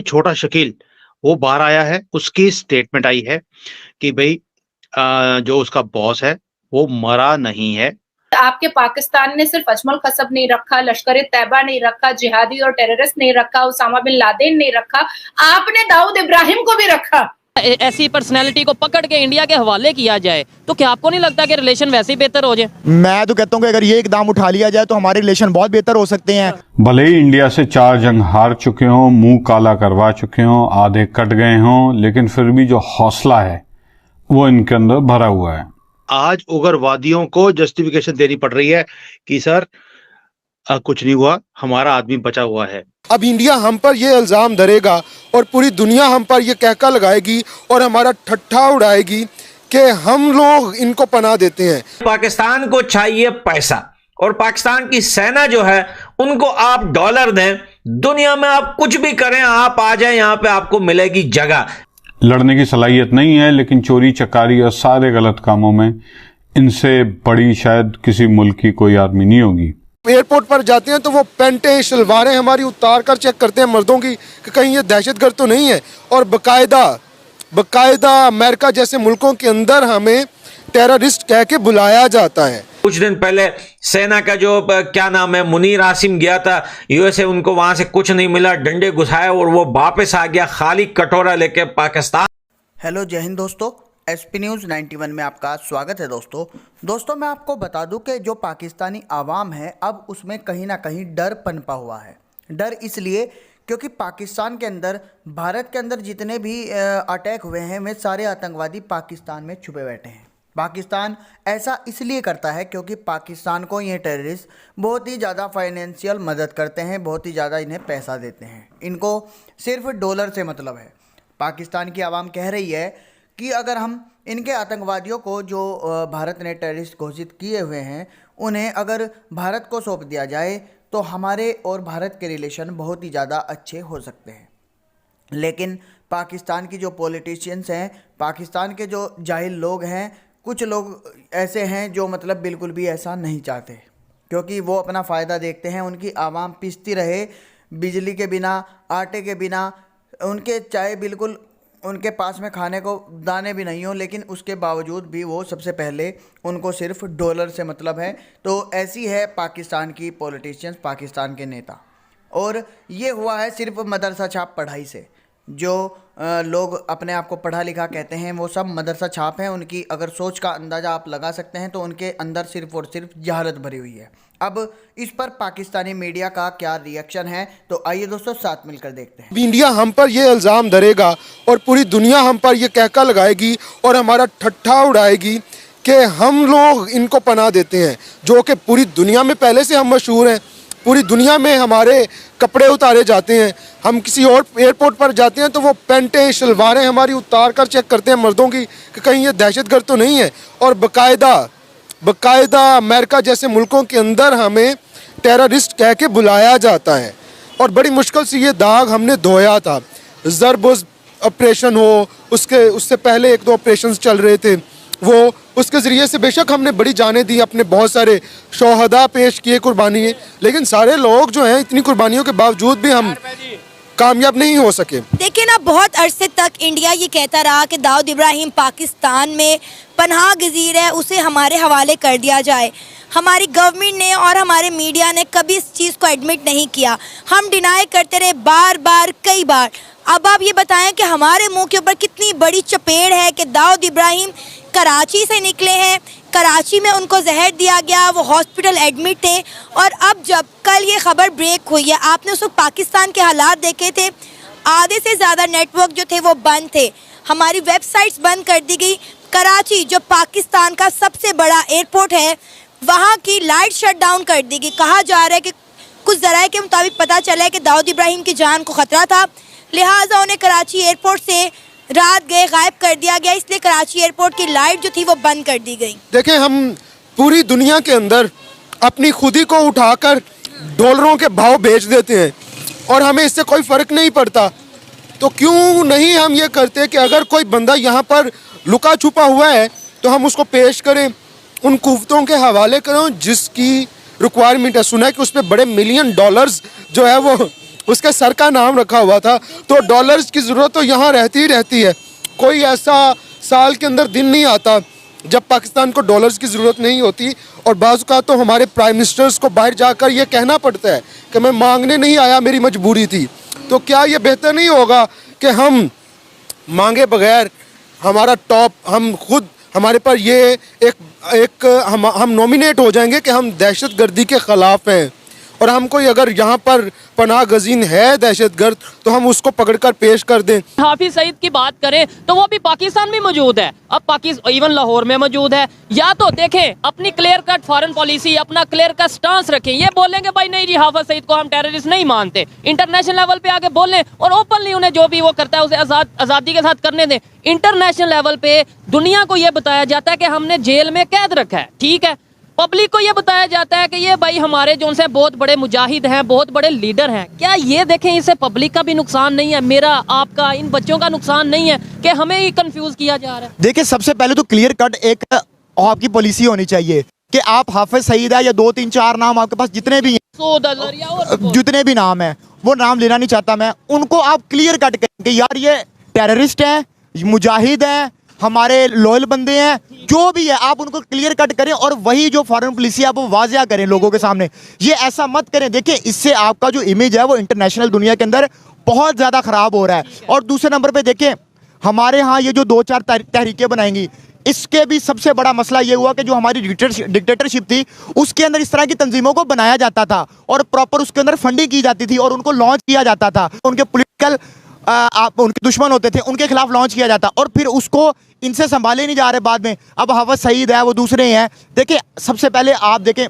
छोटा शकील वो बाहर आया है, उसकी स्टेटमेंट आई है कि भई जो उसका बॉस है वो मरा नहीं है। आपके पाकिस्तान ने सिर्फ अजमल कसब नहीं रखा, लश्कर-ए-तैयबा नहीं रखा, जिहादी और टेररिस्ट नहीं रखा, उसामा बिन लादेन नहीं रखा, आपने दाऊद इब्राहिम को भी रखा। ऐसी पर्सनैलिटी को पकड़ के इंडिया के हवाले किया जाए तो क्या आपको नहीं लगता कि रिलेशन वैसे ही बेहतर हो जाए? मैं तो कहता हूँ कि अगर ये इकदाम उठा लिया जाए तो हमारे रिलेशन बहुत बेहतर हो सकते हैं। भले ही इंडिया से 4 जंग हार चुके हों, मुंह काला करवा चुके हों, आधे कट गए हों, लेकिन फिर भी जो हौसला है वो इनके अंदर भरा हुआ है। आज उग्रवादियों को जस्टिफिकेशन देनी पड़ रही है कि सर कुछ नहीं हुआ, हमारा आदमी बचा हुआ है। अब इंडिया हम पर ये इल्ज़ाम धरेगा और पूरी दुनिया हम पर ये कहका लगाएगी और हमारा ठट्ठा उड़ाएगी कि हम लोग इनको पनाह देते हैं। पाकिस्तान को चाहिए पैसा और पाकिस्तान की सेना जो है उनको आप डॉलर दें, दुनिया में आप कुछ भी करें, आप आ जाएं, यहाँ पे आपको मिलेगी जगह। लड़ने की सलाहियत नहीं है, लेकिन चोरी चकारी और सारे गलत कामों में इनसे बड़ी शायद किसी मुल्क की कोई आदमी नहीं होगी। एयरपोर्ट पर जाते हैं तो वो पैंटें शलवारें हमारी उतार कर चेक करते हैं मर्दों की कि कहीं ये दहशतगर्द तो नहीं है, और बकायदा अमेरिका जैसे मुल्कों के अंदर हमें टेररिस्ट कह के बुलाया जाता है। कुछ दिन पहले सेना का जो क्या नाम है मुनीर आसिम गया था यूएसए, उनको वहां से कुछ नहीं मिला, डंडे घुसाए और वो वापस आ गया खाली कटोरा लेके पाकिस्तान। हेलो जय हिंद दोस्तों, एसपी न्यूज़ 91 में आपका स्वागत है। दोस्तों मैं आपको बता दूं कि जो पाकिस्तानी आवाम है अब उसमें कहीं ना कहीं डर पनपा हुआ है। डर इसलिए क्योंकि पाकिस्तान के अंदर, भारत के अंदर जितने भी अटैक हुए हैं वे सारे आतंकवादी पाकिस्तान में छुपे बैठे हैं। पाकिस्तान ऐसा इसलिए करता है क्योंकि पाकिस्तान को ये टेररिस्ट बहुत ही ज़्यादा फाइनेंशियल मदद करते हैं, बहुत ही ज़्यादा इन्हें पैसा देते हैं। इनको सिर्फ डॉलर से मतलब है। पाकिस्तान की आवाम कह रही है कि अगर हम इनके आतंकवादियों को जो भारत ने टेररिस्ट घोषित किए हुए हैं उन्हें अगर भारत को सौंप दिया जाए तो हमारे और भारत के रिलेशन बहुत ही ज़्यादा अच्छे हो सकते हैं। लेकिन पाकिस्तान की जो पॉलिटिशियंस हैं, पाकिस्तान के जो जाहिल लोग हैं, कुछ लोग ऐसे हैं जो मतलब बिल्कुल भी ऐसा नहीं चाहते क्योंकि वो अपना फ़ायदा देखते हैं। उनकी आवाम पिसती रहे बिजली के बिना, आटे के बिना, उनके चाहे बिल्कुल उनके पास में खाने को दाने भी नहीं हो, लेकिन उसके बावजूद भी वो सबसे पहले उनको सिर्फ डॉलर से मतलब है। तो ऐसी है पाकिस्तान की पॉलिटिशियंस, पाकिस्तान के नेता। और ये हुआ है सिर्फ मदरसा छाप पढ़ाई से। जो लोग अपने आप को पढ़ा लिखा कहते हैं वो सब मदरसा छाप हैं। उनकी अगर सोच का अंदाज़ा आप लगा सकते हैं तो उनके अंदर सिर्फ और सिर्फ जहालत भरी हुई है। अब इस पर पाकिस्तानी मीडिया का क्या रिएक्शन है तो आइए दोस्तों साथ मिलकर देखते हैं। इंडिया हम पर ये इल्ज़ाम धरेगा और पूरी दुनिया हम पर ये कहका लगाएगी और हमारा ठट्ठा उड़ाएगी कि हम लोग इनको पनाह देते हैं, जो कि पूरी दुनिया में पहले से हम मशहूर हैं। पूरी दुनिया में हमारे कपड़े उतारे जाते हैं। हम किसी और एयरपोर्ट पर जाते हैं तो वो पैंटें शलवारें हमारी उतार कर चेक करते हैं मर्दों की कि कहीं ये दहशतगर्द तो नहीं है, और बकायदा अमेरिका जैसे मुल्कों के अंदर हमें टेररिस्ट कह के बुलाया जाता है। और बड़ी मुश्किल से ये दाग हमने धोया था। ज़रबुज़ ऑपरेशन हो, उससे पहले 1-2 ऑपरेशन चल रहे थे, वो उसके ज़रिए से बेशक हमने बड़ी जानें दी, अपने बहुत सारे शोहदा पेश किए, कुर्बानी है, लेकिन सारे लोग जो हैं इतनी कुर्बानियों के बावजूद भी हम कामयाब नहीं हो सके। देखिए ना, बहुत अरसे तक इंडिया ये कहता रहा कि दाऊद इब्राहिम पाकिस्तान में पनाह गज़ीर है, उसे हमारे हवाले कर दिया जाए। हमारी गवर्नमेंट ने और हमारे मीडिया ने कभी इस चीज़ को एडमिट नहीं किया। हम डिनाई करते रहे बार बार, कई बार। अब आप ये बताएं कि हमारे मुंह के ऊपर कितनी बड़ी चपेट है कि दाऊद इब्राहिम कराची से निकले हैं, कराची में उनको जहर दिया गया, वो हॉस्पिटल एडमिट थे। और अब जब कल ये खबर ब्रेक हुई है, आपने उस वक्त पाकिस्तान के हालात देखे थे। आधे से ज़्यादा नेटवर्क जो थे वो बंद थे, हमारी वेबसाइट्स बंद कर दी गई। कराची जो पाकिस्तान का सबसे बड़ा एयरपोर्ट है, वहाँ की लाइट शट डाउन कर दी गई। कहा जा रहा है कि कुछ ज़राए के मुताबिक पता चला है कि दाऊद इब्राहिम की जान को ख़तरा था, लिहाजा उन्हें कराची एयरपोर्ट से रात गए गायब कर दिया गया, इसलिए कराची एयरपोर्ट की लाइट जो थी वो बंद कर दी गई। देखें, हम पूरी दुनिया के अंदर अपनी खुदी को उठाकर डॉलरों के भाव बेच देते हैं और हमें इससे कोई फ़र्क नहीं पड़ता। तो क्यों नहीं हम ये करते कि अगर कोई बंदा यहाँ पर लुका छुपा हुआ है तो हम उसको पेश करें, उन कुव्वतों के हवाले करें जिसकी रिक्वायरमेंट है। सुना है कि उस पर बड़े $1 मिलियन जो है वो उसके सर का नाम रखा हुआ था। तो डॉलर्स की ज़रूरत तो यहाँ रहती ही रहती है। कोई ऐसा साल के अंदर दिन नहीं आता जब पाकिस्तान को डॉलर्स की ज़रूरत नहीं होती। और बाज़ का तो हमारे प्राइम मिनिस्टर्स को बाहर जाकर ये कहना पड़ता है कि मैं मांगने नहीं आया, मेरी मजबूरी थी। तो क्या ये बेहतर नहीं होगा कि हम मांगे बगैर हमारा टॉप हम खुद हमारे पर ये एक हम नॉमिनेट हो जाएंगे कि हम दहशतगर्दी के ख़िलाफ़ हैं, और हम कोई अगर यहाँ पर पनाह गज़ीन है दहशतगर्द तो हम उसको पकड़कर पेश कर दें। हाफिज सईद की बात करें तो वो भी पाकिस्तान में मौजूद है, अब पाकिस्तान इवन लाहौर में मौजूद है। या तो देखें अपनी क्लियर कट फॉरेन पॉलिसी, अपना क्लियर कट स्टांस रखें, ये बोलेंगे भाई नहीं जी हाफिज सईद को हम टेररिस्ट नहीं मानते, इंटरनेशनल लेवल पे आके बोलें और ओपनली उन्हें जो भी वो करता है उसे आज़ादी के साथ करने दें। इंटरनेशनल लेवल पे दुनिया को ये बताया जाता है कि हमने जेल में कैद रखा है, ठीक है। पब्लिक को ये बताया जाता है कि ये भाई हमारे जो से बहुत बड़े मुजाहिद हैं, बहुत बड़े लीडर हैं। क्या ये देखें इससे पब्लिक का भी नुकसान नहीं है, मेरा आपका इन बच्चों का नुकसान नहीं है कि हमें ही कंफ्यूज किया जा रहा है? देखिए सबसे पहले तो क्लियर कट एक आपकी पॉलिसी होनी चाहिए कि आप हाफिज सईद है या 2 3 4 नाम आपके पास जितने भी हैं, जितने भी नाम है वो नाम लेना नहीं चाहता मैं, उनको आप क्लियर कट करें कि यार ये टेररिस्ट है, मुजाहिद है, हमारे लॉयल बंदे हैं, जो भी है आप उनको क्लियर कट करें। और वही जो फॉरेन पॉलिसी है आप वो वाजिया करें लोगों के सामने। ये ऐसा मत करें, देखिए इससे आपका जो इमेज है वो इंटरनेशनल दुनिया के अंदर बहुत ज़्यादा ख़राब हो रहा है। और दूसरे नंबर पे देखें हमारे यहाँ ये जो 2-4 तहरीकें बनाएंगी, इसके भी सबसे बड़ा मसला ये हुआ कि जो हमारी डिक्टेटरशिप थी उसके अंदर इस तरह की तंजीमों को बनाया जाता था और प्रॉपर उसके अंदर फंडिंग की जाती थी और उनको लॉन्च किया जाता था। उनके पॉलिटिकल उनके दुश्मन होते थे, उनके खिलाफ लॉन्च किया जाता और फिर उसको इनसे संभाले नहीं जा रहे बाद में। अब हाफिज सईद है, वो दूसरे हैं। देखिए सबसे पहले आप देखें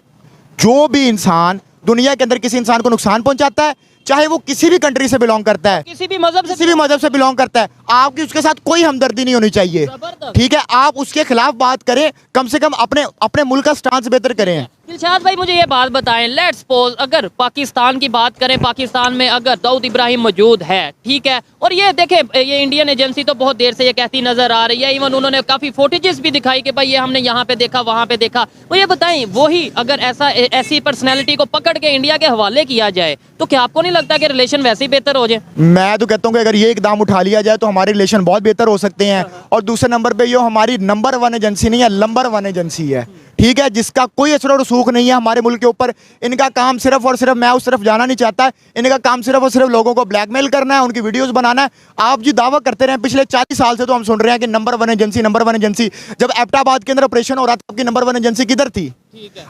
जो भी इंसान दुनिया के अंदर किसी इंसान को नुकसान पहुंचाता है, चाहे वो किसी भी कंट्री से बिलोंग करता है, किसी भी मजहब से बिलोंग करता है, आपकी उसके साथ कोई हमदर्दी नहीं होनी चाहिए, ठीक है। आप उसके खिलाफ बात करें, कम से कम अपने मुल्क का स्टांस बेहतर करें। दिलशाद भाई मुझे ये बात बताएं, लेट्स सपोज अगर पाकिस्तान की बात करें, पाकिस्तान में अगर दाऊद इब्राहिम मौजूद है, ठीक है, और ये देखें ये इंडियन एजेंसी तो बहुत देर से ये कहती नजर आ रही है, इवन उन्होंने काफी फुटेजेस भी दिखाई कि भाई ये हमने यहाँ पे देखा वहाँ पे देखा। वो ये बताएं वही अगर ऐसी पर्सनैलिटी को पकड़ के इंडिया के हवाले किया जाए तो क्या आपको नहीं लगता कि रिलेशन वैसे ही बेहतर हो जाए? मैं तो कहता हूँ कि अगर ये इकदाम उठा लिया जाए तो हमारे रिलेशन बहुत बेहतर हो सकते हैं। और दूसरे नंबर पे ये हमारी नंबर 1 एजेंसी नहीं है, नंबर 1 एजेंसी है, ठीक है, जिसका कोई असर और रसूख नहीं है हमारे मुल्क के ऊपर। इनका काम सिर्फ और सिर्फ, मैं उस तरफ जाना नहीं चाहता, इनका काम सिर्फ और सिर्फ लोगों को ब्लैकमेल करना है, उनकी वीडियोस बनाना है। आप जी दावा करते रहे पिछले 40 साल से तो हम सुन रहे हैं कि नंबर 1 एजेंसी, नंबर 1 एजेंसी। जब एबटाबाद के अंदर ऑपरेशन हो रहा था आपकी नंबर 1 एजेंसी किधर थी?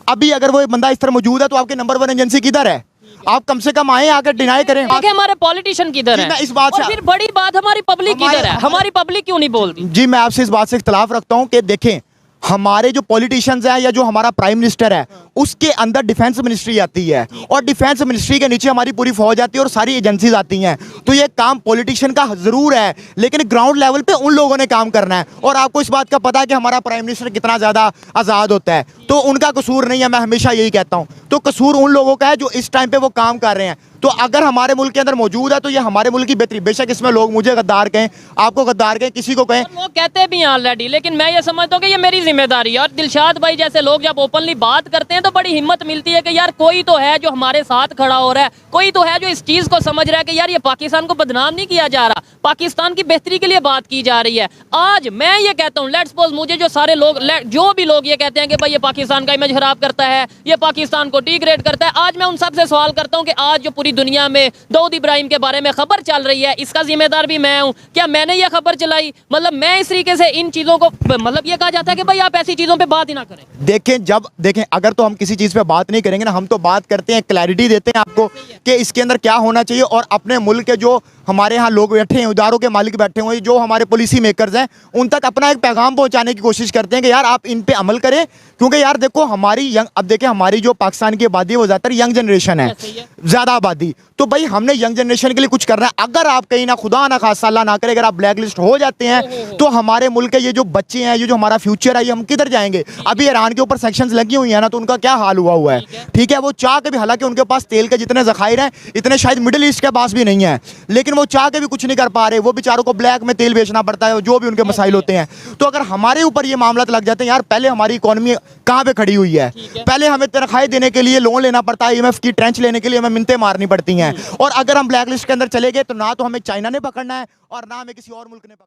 अभी अगर वो बंदा इस तरह मौजूद है तो आपकी नंबर 1 एजेंसी किधर है? आप कम से कम आए आकर डिनाई करें। हमारे पॉलिटिशियन किधर है? इस बात से फिर बड़ी बात हमारी पब्लिक किधर है? हमारी पब्लिक क्यों नहीं बोलती? जी मैं आपसे इस बात से इख्तलाफ रखता हूँ कि देखें हमारे जो पॉलिटिशियंस हैं या जो हमारा प्राइम मिनिस्टर है उसके अंदर डिफेंस मिनिस्ट्री आती है और डिफेंस मिनिस्ट्री के नीचे हमारी पूरी फौज आती है और सारी एजेंसीज आती हैं। तो ये काम पॉलिटिशियन का जरूर है, लेकिन ग्राउंड लेवल पे उन लोगों ने काम करना है। और आपको इस बात का पता है कि हमारा प्राइम मिनिस्टर कितना ज़्यादा आज़ाद होता है, तो उनका कसूर नहीं है, मैं हमेशा यही कहता हूँ। तो कसूर उन लोगों का है जो इस टाइम पे वो काम कर रहे हैं। तो अगर हमारे मुल्क के अंदर मौजूद है तो ये हमारे मुल्क की बेहतरी, बेशक इसमें लोग मुझे गद्दार कहें, आपको गद्दार कहें, किसी को कहें, वो कहते भी हैं ऑलरेडी, लेकिन मैं ये समझता हूँ कि ये मेरी जिम्मेदारी है। और दिलशाद भाई जैसे लोग जब ओपनली बात करते हैं तो बड़ी हिम्मत मिलती है कि यार कोई तो है जो हमारे साथ खड़ा हो रहा है, कोई तो है जो इस चीज को समझ रहा है कि यार ये पाकिस्तान को बदनाम नहीं किया जा रहा, पाकिस्तान की बेहतरी के लिए बात की जा रही है। आज मैं ये कहता हूँ, लेट्स सपोज मुझे जो सारे लोग, जो भी लोग ये कहते हैं कि भाई ये पाकिस्तान का इमेज खराब करता है, ये पाकिस्तान को डिग्रेड करता है, आज मैं उन सबसे सवाल करता हूँ कि आज जो पूरी दुनिया में दाऊद इब्राहिम के बारे में खबर चल रही है, इसका जिम्मेदार भी मैं हूं। क्या मैंने ये खबर चलाई? मतलब मैं इस तरीके से इन चीजों को, मतलब ये कहा जाता है कि भाई आप ऐसी चीजों पे बात ही ना करें। देखें अगर तो हम किसी चीज पे बात नहीं करेंगे ना, हम तो बात करते हैं, क्लैरिटी देते हैं आपको कि इसके अंदर क्या होना चाहिए। और अपने मुल्क के जो हमारे यहाँ लोग बैठे हैं, इदारों के मालिक बैठे हुए, जो हमारे पॉलिसी मेकर्स हैं, उन तक अपना एक पैगाम पहुंचाने की कोशिश करते हैं कि यार आप इन पे अमल करें। क्योंकि यार देखो हमारी अब देखें हमारी जो पाकिस्तान की आबादी है वो ज़्यादातर यंग जनरेशन है, ज़्यादा आबादी। तो भाई हमने यंग जनरेशन के लिए कुछ करना है। अगर आप कहीं ना खुदा ना खासा अल्लाह ना करे अगर आप ब्लैक लिस्ट हो जाते हैं तो हमारे मुल्क के ये जो बच्चे हैं, ये जो हमारा फ्यूचर है, ये हम किधर जाएंगे? अभी ईरान के ऊपर सेक्शंस लगी हुई है ना, तो उनका क्या हाल हुआ है, ठीक है। वो चाह के भी, हालांकि उनके पास तेल के जितने ज़खायर हैं इतने शायद मिडिल ईस्ट के पास भी नहीं है, लेकिन वो चाह के भी कुछ नहीं कर पा रहे। वो बेचारों को ब्लैक में तेल बेचना पड़ता है, जो भी उनके मसाइल होते हैं। तो अगर हमारे ऊपर ये मामला लग जाते हैं, यार पहले हमारी इकोनॉमी कहाँ पे खड़ी हुई है, पहले हमें तनख्वाहें देने के लिए लोन लेना पड़ता है, IMF की ट्रेंच लेने के लिए हमें मिन्नतें मारनी पड़ती हैं। हैं। और अगर हम ब्लैक लिस्ट के अंदर चले गए तो ना तो हमें चाइना ने पकड़ना है और ना हमें किसी और मुल्क ने पकड़ना है।